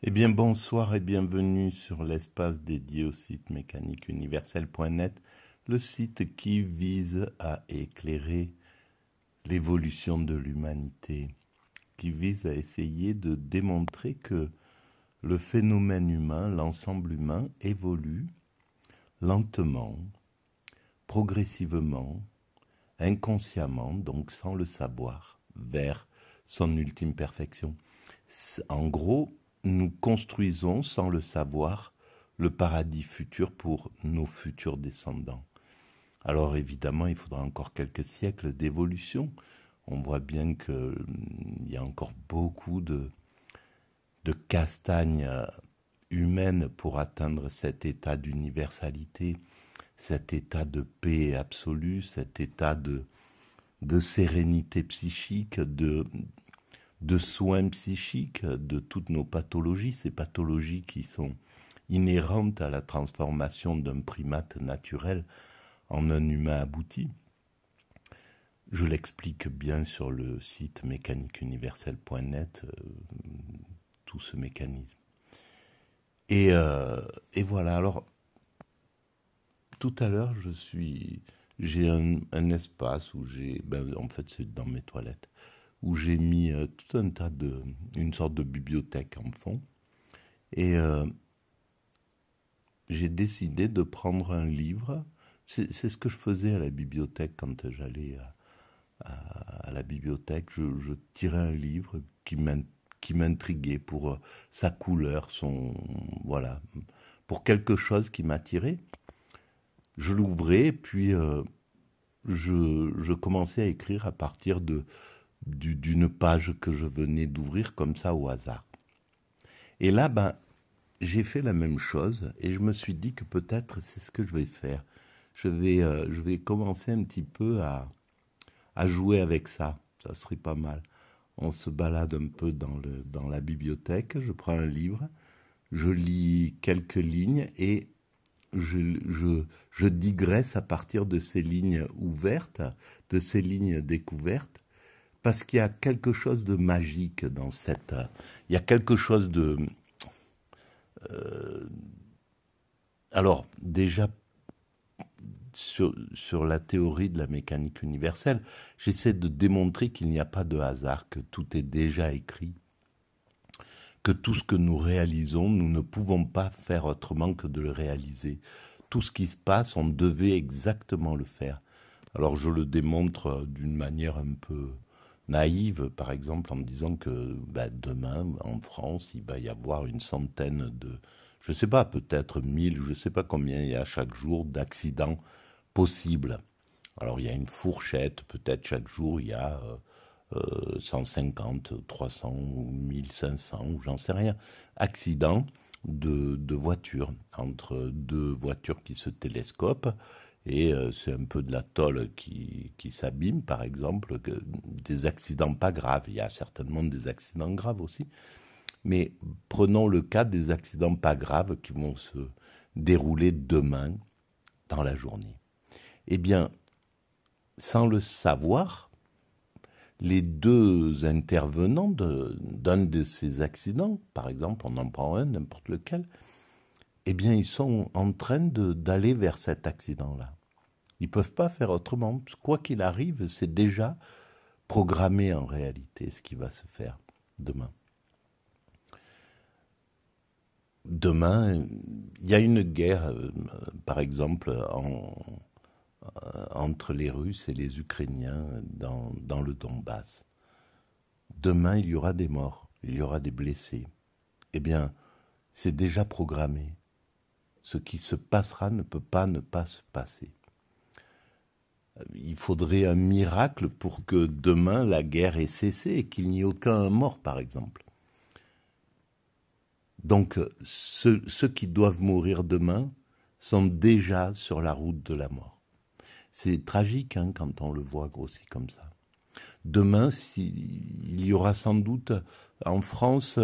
Eh bien, bonsoir et bienvenue sur l'espace dédié au site mécaniqueuniverselle.net, le site qui vise à éclairer l'évolution de l'humanité, qui vise à essayer de démontrer que le phénomène humain, l'ensemble humain, évolue lentement, progressivement, inconsciemment, donc sans le savoir, vers son ultime perfection. En gros, nous construisons sans le savoir le paradis futur pour nos futurs descendants. Alors évidemment, il faudra encore quelques siècles d'évolution. On voit bien qu'il y a encore beaucoup de castagnes humaines pour atteindre cet état d'universalité, cet état de paix absolue, cet état de sérénité psychique, de soins psychiques, de toutes nos pathologies, ces pathologies qui sont inhérentes à la transformation d'un primate naturel en un humain abouti. Je l'explique bien sur le site mécaniqueuniverselle.net, tout ce mécanisme. Et voilà, alors, tout à l'heure, j'ai un espace où en fait c'est dans mes toilettes, où j'ai mis tout un tas une sorte de bibliothèque en fond. Et j'ai décidé de prendre un livre. C'est ce que je faisais à la bibliothèque quand j'allais à la bibliothèque. Je tirais un livre qui m'intriguait pour sa couleur, voilà, pour quelque chose qui m'attirait. Je l'ouvrais et puis je commençais à écrire à partir d'une page que je venais d'ouvrir comme ça au hasard. Et là, j'ai fait la même chose et je me suis dit que peut-être c'est ce que je vais faire. Je vais commencer un petit peu à jouer avec ça. Ça serait pas mal. On se balade un peu dans la bibliothèque, je prends un livre, je lis quelques lignes et je digresse à partir de ces lignes ouvertes, de ces lignes découvertes, parce qu'il y a quelque chose de magique dans cette... Il y a quelque chose de... alors, déjà, sur la théorie de la mécanique universelle, j'essaie de démontrer qu'il n'y a pas de hasard, que tout est déjà écrit, que tout ce que nous réalisons, nous ne pouvons pas faire autrement que de le réaliser. Tout ce qui se passe, on devait exactement le faire. Alors je le démontre d'une manière un peu naïve, par exemple, en me disant que demain, en France, il va y avoir une centaine je ne sais pas, peut-être 1000, je ne sais pas combien il y a chaque jour d'accidents possibles. Alors il y a une fourchette, peut-être chaque jour il y a 150, 300 ou 1500, ou j'en sais rien, accidents de voitures, entre deux voitures qui se télescopent, et c'est un peu de la tôle qui s'abîme, par exemple, des accidents pas graves. Il y a certainement des accidents graves aussi, mais prenons le cas des accidents pas graves qui vont se dérouler demain dans la journée. Eh bien, sans le savoir, les deux intervenants d'un de ces accidents, par exemple, on en prend un, n'importe lequel, eh bien, ils sont en train d'aller vers cet accident-là. Ils ne peuvent pas faire autrement. Quoi qu'il arrive, c'est déjà programmé en réalité ce qui va se faire demain. Demain, il y a une guerre, par exemple, entre les Russes et les Ukrainiens dans le Donbass. Demain, il y aura des morts, il y aura des blessés. Eh bien, c'est déjà programmé. Ce qui se passera ne peut pas ne pas se passer. Il faudrait un miracle pour que demain la guerre ait cessé et qu'il n'y ait aucun mort, par exemple. Donc, ceux qui doivent mourir demain sont déjà sur la route de la mort. C'est tragique quand on le voit grossi comme ça. Demain, il y aura sans doute en France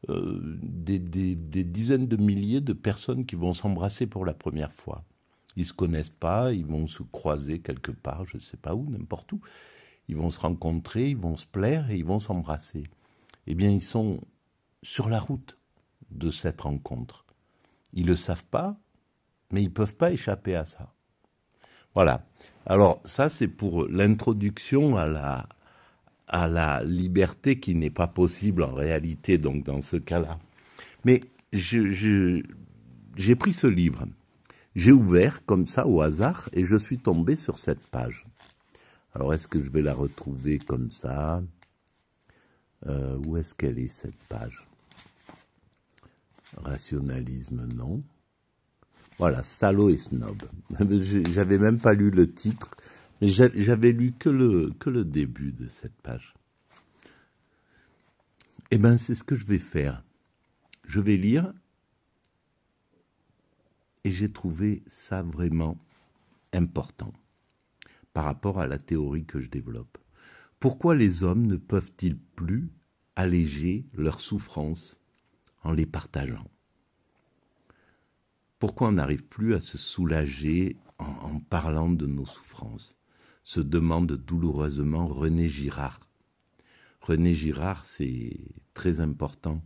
des dizaines de milliers de personnes qui vont s'embrasser pour la première fois. Ils ne se connaissent pas, ils vont se croiser quelque part, je ne sais pas où, n'importe où. Ils vont se rencontrer, ils vont se plaire et ils vont s'embrasser. Eh bien, ils sont sur la route de cette rencontre. Ils ne le savent pas, mais ils ne peuvent pas échapper à ça. Voilà. Alors ça, c'est pour l'introduction à la liberté qui n'est pas possible en réalité, donc dans ce cas-là. Mais j'ai pris ce livre, j'ai ouvert comme ça au hasard et je suis tombé sur cette page. Alors est-ce que je vais la retrouver comme ça? Où est-ce qu'elle est cette page? Rationalisme, non. Voilà, salaud et snob. J'avais même pas lu le titre, mais j'avais lu que le début de cette page. Eh bien, c'est ce que je vais faire. Je vais lire, et j'ai trouvé ça vraiment important par rapport à la théorie que je développe. Pourquoi les hommes ne peuvent-ils plus alléger leurs souffrances en les partageant? Pourquoi on n'arrive plus à se soulager en parlant de nos souffrances? Se demande douloureusement René Girard. René Girard, c'est très important.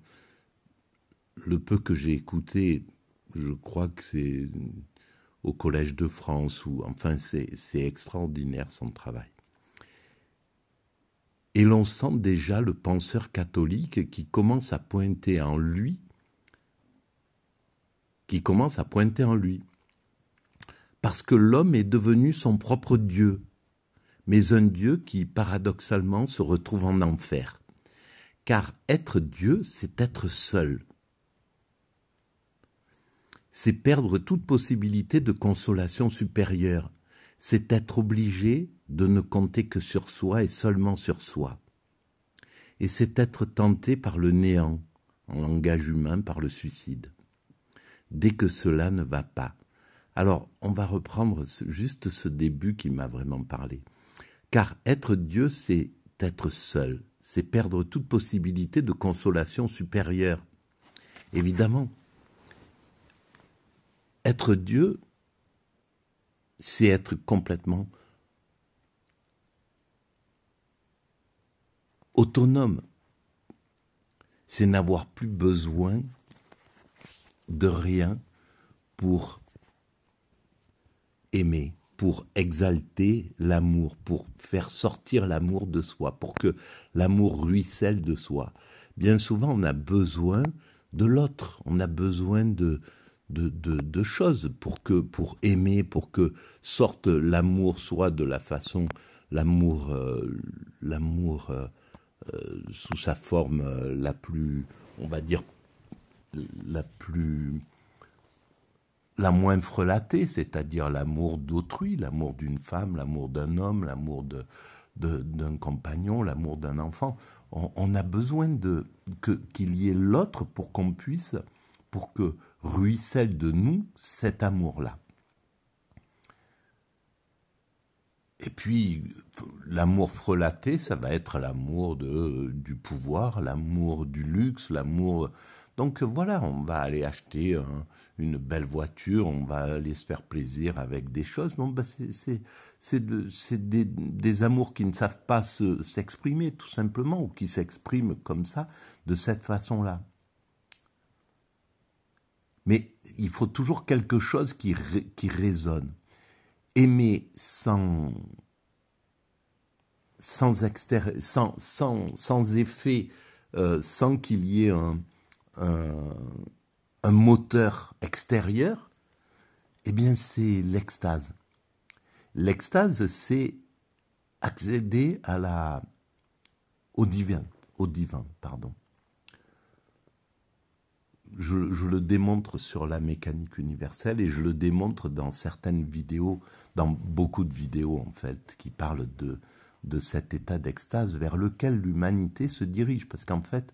Le peu que j'ai écouté, je crois que c'est au Collège de France, ou enfin c'est extraordinaire son travail. Et l'on sent déjà le penseur catholique qui commence à pointer en lui, parce que l'homme est devenu son propre Dieu, mais un Dieu qui, paradoxalement, se retrouve en enfer. Car être Dieu, c'est être seul. C'est perdre toute possibilité de consolation supérieure. C'est être obligé de ne compter que sur soi et seulement sur soi. Et c'est être tenté par le néant, en langage humain, par le suicide. Dès que cela ne va pas. Alors, on va reprendre juste ce début qui m'a vraiment parlé. Car être Dieu, c'est être seul. C'est perdre toute possibilité de consolation supérieure. Évidemment. Être Dieu, c'est être complètement autonome. C'est n'avoir plus besoin de rien pour aimer, pour exalter l'amour, pour faire sortir l'amour de soi, pour que l'amour ruisselle de soi. Bien souvent, on a besoin de l'autre, on a besoin de choses pour aimer, pour que sorte l'amour, soit de la façon, l'amour sous sa forme la plus, on va dire, la moins frelatée, c'est-à-dire l'amour d'autrui, l'amour d'une femme, l'amour d'un homme, l'amour d'un compagnon, l'amour d'un enfant. On a besoin qu'il y ait l'autre pour que ruisselle de nous cet amour-là. Et puis, l'amour frelaté, ça va être l'amour du pouvoir, l'amour du luxe, l'amour... Donc voilà, on va aller acheter une belle voiture, on va aller se faire plaisir avec des choses. Bon, ben c'est des amours qui ne savent pas s'exprimer, tout simplement, ou qui s'expriment comme ça, de cette façon-là. Mais il faut toujours quelque chose qui résonne. Aimer sans effet, sans qu'il y ait un moteur extérieur, eh bien c'est l'extase. L'extase, c'est accéder au divin, pardon. Je le démontre sur la mécanique universelle et je le démontre dans certaines vidéos, dans beaucoup de vidéos en fait, qui parlent de cet état d'extase vers lequel l'humanité se dirige. Parce qu'en fait,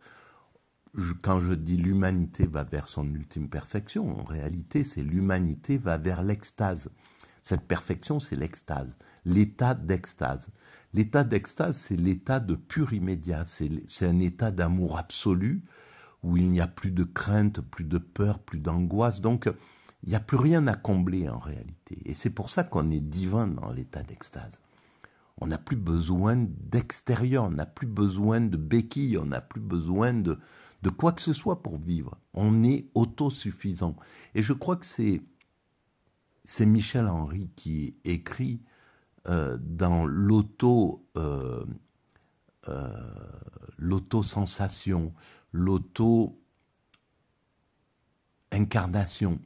quand je dis l'humanité va vers son ultime perfection, en réalité, c'est l'humanité va vers l'extase. Cette perfection, c'est l'extase, l'état d'extase. L'état d'extase, c'est l'état de pur immédiat, c'est un état d'amour absolu, où il n'y a plus de crainte, plus de peur, plus d'angoisse. Donc, il n'y a plus rien à combler en réalité. Et c'est pour ça qu'on est divin dans l'état d'extase. On n'a plus besoin d'extérieur, on n'a plus besoin de béquilles, on n'a plus besoin de de quoi que ce soit pour vivre. On est autosuffisant. Et je crois que c'est Michel Henry qui écrit dans l'auto-sensation, l'auto-incarnation,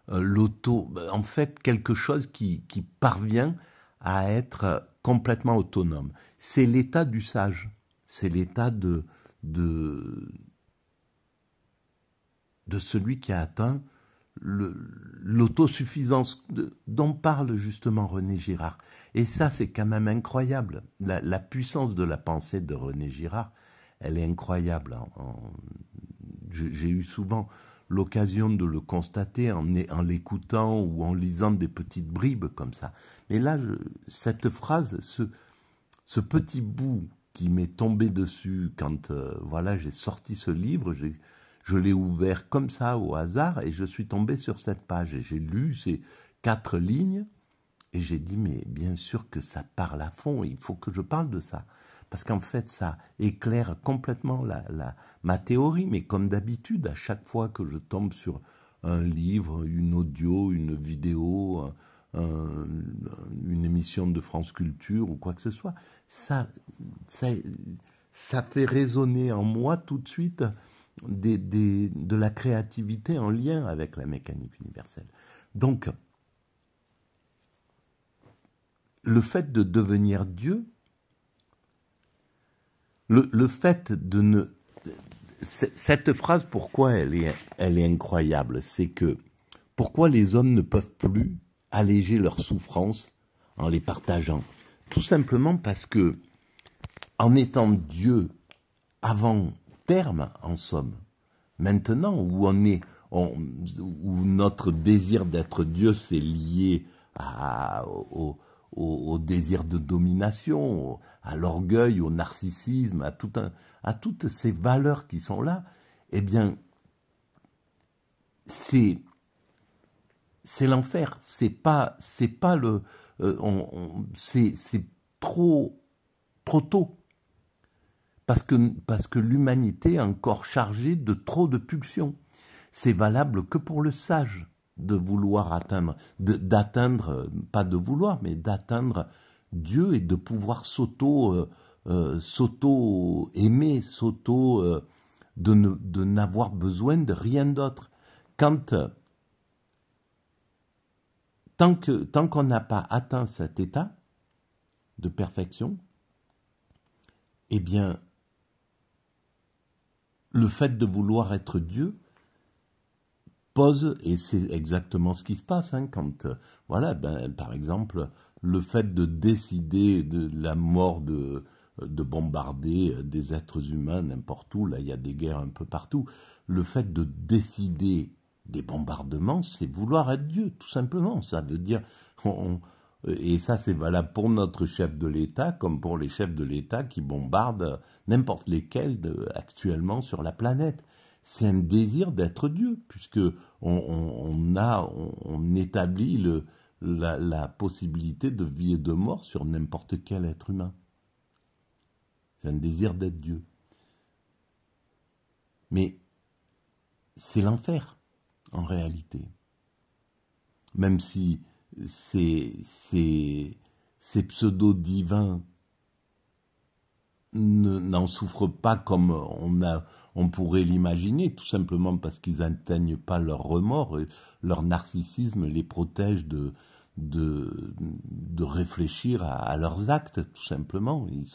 en fait, quelque chose qui parvient à être complètement autonome. C'est l'état du sage, c'est l'état de celui qui a atteint l'autosuffisance dont parle justement René Girard. Et ça, c'est quand même incroyable. La puissance de la pensée de René Girard, elle est incroyable. J'ai eu souvent l'occasion de le constater en l'écoutant ou en lisant des petites bribes comme ça. Mais là, cette phrase, ce petit bout qui m'est tombé dessus quand voilà, j'ai sorti ce livre, je l'ai ouvert comme ça au hasard et je suis tombé sur cette page et j'ai lu ces 4 lignes et j'ai dit mais bien sûr que ça parle à fond, il faut que je parle de ça. Parce qu'en fait, ça éclaire complètement ma théorie, mais comme d'habitude, à chaque fois que je tombe sur un livre, une audio, une vidéo, une émission de France Culture ou quoi que ce soit, ça fait résonner en moi tout de suite de la créativité en lien avec la mécanique universelle. Donc, le fait de devenir Dieu, le fait de ne... Cette phrase, pourquoi elle est incroyable, c'est que pourquoi les hommes ne peuvent plus alléger leurs souffrances en les partageant? Tout simplement parce que, en étant Dieu avant terme, en somme, maintenant où où notre désir d'être Dieu s'est lié au désir de domination, à l'orgueil, au narcissisme, à toutes ces valeurs qui sont là, eh bien, c'est l'enfer. C'est pas le, c'est trop tôt. Parce que l'humanité est encore chargée de trop de pulsions. C'est valable que pour le sage de vouloir atteindre, pas de vouloir, mais d'atteindre Dieu et de pouvoir s'auto-aimer, de n'avoir besoin de rien d'autre. Tant qu'on n'a pas atteint cet état de perfection, eh bien, le fait de vouloir être Dieu pose, et c'est exactement ce qui se passe, quand, voilà, par exemple, le fait de décider de la mort de bombarder des êtres humains n'importe où, là il y a des guerres un peu partout, le fait de décider des bombardements, c'est vouloir être Dieu, tout simplement. Ça veut dire, et ça c'est valable pour notre chef de l'État comme pour les chefs de l'État qui bombardent n'importe lesquels actuellement sur la planète. C'est un désir d'être Dieu, puisque on établit la possibilité de vie et de mort sur n'importe quel être humain. C'est un désir d'être Dieu. Mais c'est l'enfer, en réalité. Même si ces pseudo-divins n'en souffrent pas comme on pourrait l'imaginer, tout simplement parce qu'ils n'atteignent pas leur remords, et leur narcissisme les protège de réfléchir à leurs actes, tout simplement. Ils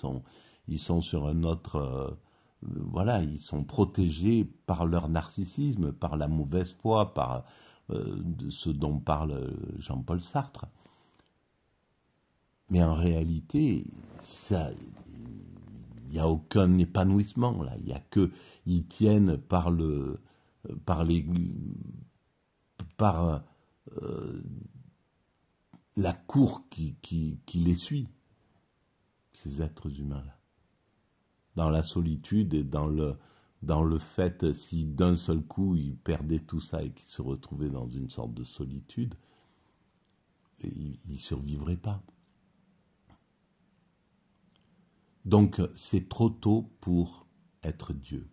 sont sur un autre... voilà, ils sont protégés par leur narcissisme, par la mauvaise foi, par de ce dont parle Jean-Paul Sartre. Mais en réalité, il n'y a aucun épanouissement là. Il y a que ils tiennent par la cour qui les suit, ces êtres humains là. Dans la solitude et dans le fait, si d'un seul coup ils perdaient tout ça et qu'ils se retrouvaient dans une sorte de solitude, ils ne survivraient pas. Donc c'est trop tôt pour être Dieu.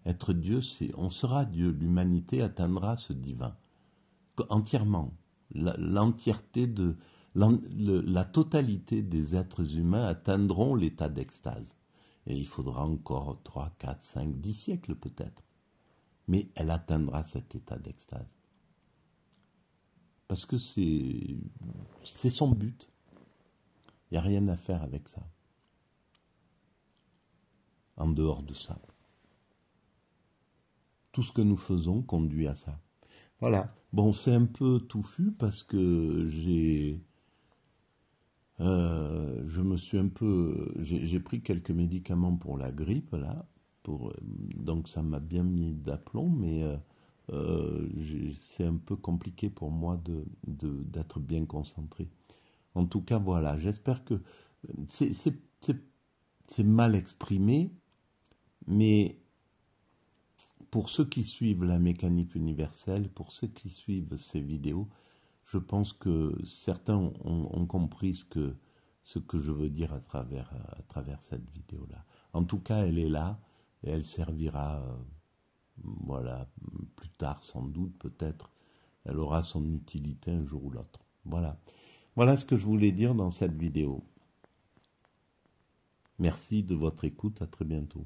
Être Dieu, on sera Dieu. L'humanité atteindra ce divin. Entièrement. L'entièreté la totalité des êtres humains atteindront l'état d'extase. Et il faudra encore 3, 4, 5, 10 siècles peut-être. Mais elle atteindra cet état d'extase. Parce que c'est son but. Il n'y a rien à faire avec ça. En dehors de ça. Tout ce que nous faisons conduit à ça. Voilà. Bon, c'est un peu touffu parce que j'ai pris quelques médicaments pour la grippe là, donc ça m'a bien mis d'aplomb, mais c'est un peu compliqué pour moi d'être bien concentré. En tout cas, voilà. J'espère que c'est mal exprimé, mais pour ceux qui suivent la mécanique universelle, pour ceux qui suivent ces vidéos, je pense que certains ont compris ce que je veux dire à travers cette vidéo-là. En tout cas, elle est là et elle servira, voilà, plus tard sans doute, peut-être. Elle aura son utilité un jour ou l'autre. Voilà. Voilà ce que je voulais dire dans cette vidéo. Merci de votre écoute, à très bientôt.